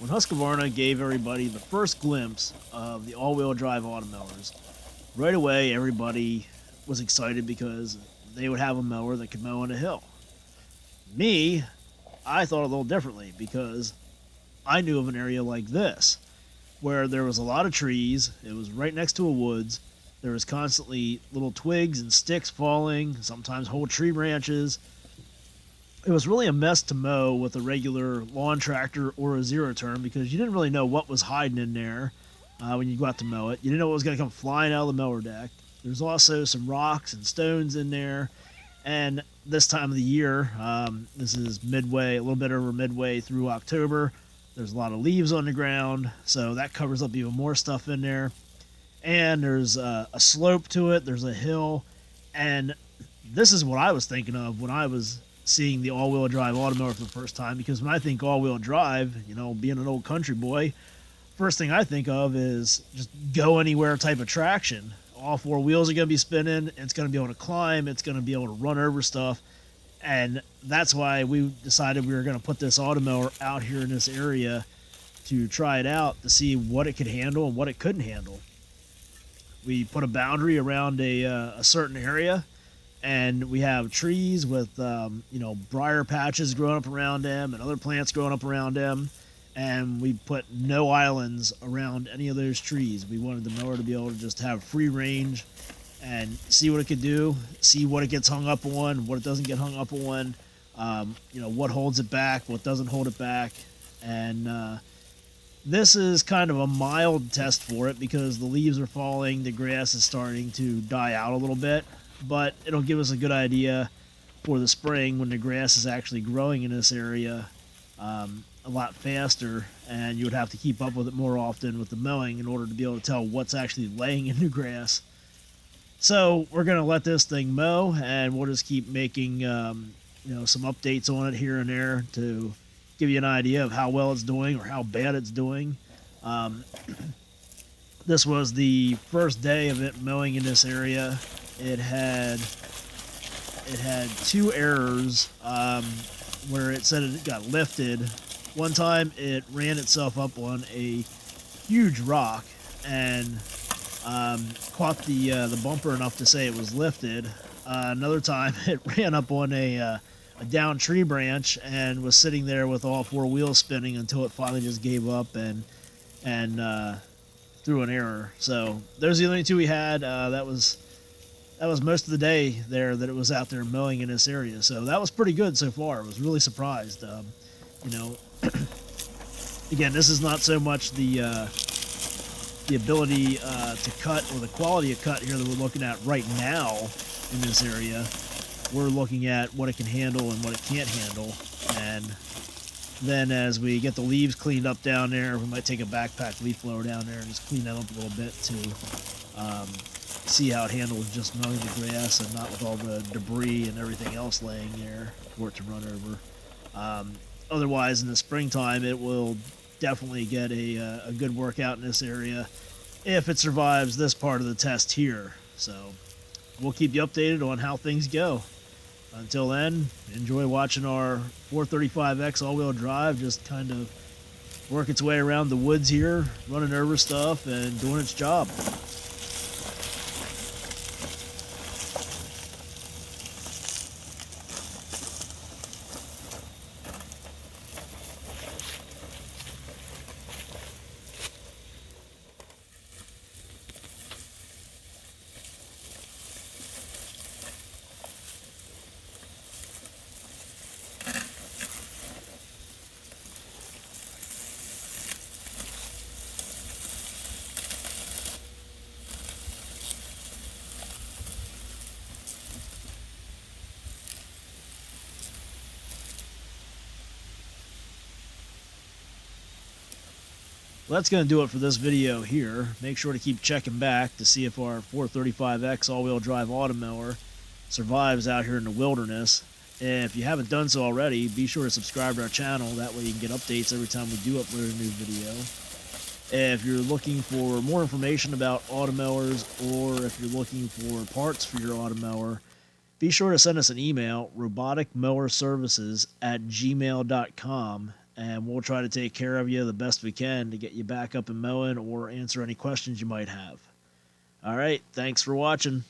when Husqvarna gave everybody the first glimpse of the all-wheel drive Automowers, right away everybody was excited because they would have a mower that could mow on a hill. Me, I thought a little differently because I knew of an area like this where there was a lot of trees. It was right next to a woods. There was constantly little twigs and sticks falling, sometimes whole tree branches. It was really a mess to mow with a regular lawn tractor or a zero turn because you didn't really know what was hiding in there when you go out to mow it. You didn't know what was going to come flying out of the mower deck. There's also some rocks and stones in there. And this time of the year, this is midway, a little bit over midway through October. There's a lot of leaves on the ground, so that covers up even more stuff in there. And there's a slope to it. There's a hill. And this is what I was thinking of when I was seeing the all-wheel drive Automower for the first time, because when I think all-wheel drive, you know, being an old country boy, first thing I think of is just go anywhere type of traction. All four wheels are going to be spinning. It's going to be able to climb. It's going to be able to run over stuff. And that's why we decided we were going to put this Automower out here in this area to try it out to see what it could handle and what it couldn't handle. We put a boundary around a certain area, and we have trees with briar patches growing up around them and other plants growing up around them, and we put no islands around any of those trees. We wanted the mower to be able to just have free range and see what it could do, see what it gets hung up on, what it doesn't get hung up on, what holds it back, what doesn't hold it back. And this is kind of a mild test for it because the leaves are falling, the grass is starting to die out a little bit, but it'll give us a good idea for the spring when the grass is actually growing in this area a lot faster, and you would have to keep up with it more often with the mowing in order to be able to tell what's actually laying in the grass. So we're going to let this thing mow, and we'll just keep making some updates on it here and there to give you an idea of how well it's doing or how bad it's doing. This was the first day of it mowing in this area. It had two errors where it said it got lifted. One time it ran itself up on a huge rock and caught the bumper enough to say it was lifted. Another time it ran up on a down tree branch and was sitting there with all four wheels spinning until it finally just gave up and threw an error. So those are the only two we had. That was most of the day there that it was out there mowing in this area. So that was pretty good so far. I was really surprised. Again, this is not so much the ability to cut or the quality of cut here that we're looking at right now in this area. We're looking at what it can handle and what it can't handle. And then as we get the leaves cleaned up down there, we might take a backpack leaf blower down there and just clean that up a little bit to see how it handles just mowing the grass and not with all the debris and everything else laying there for it to run over. Otherwise, in the springtime, it will definitely get a good workout in this area if it survives this part of the test here. So we'll keep you updated on how things go. Until then, enjoy watching our 435X all-wheel drive just kind of work its way around the woods here, running over stuff and doing its job. Well, that's going to do it for this video here. Make sure to keep checking back to see if our 435X all-wheel drive Automower survives out here in the wilderness. And if you haven't done so already, be sure to subscribe to our channel. That way you can get updates every time we do upload a new video. If you're looking for more information about Automowers, or if you're looking for parts for your Automower, be sure to send us an email, roboticmowerservices@gmail.com, and we'll try to take care of you the best we can to get you back up and mowing or answer any questions you might have. All right, thanks for watching.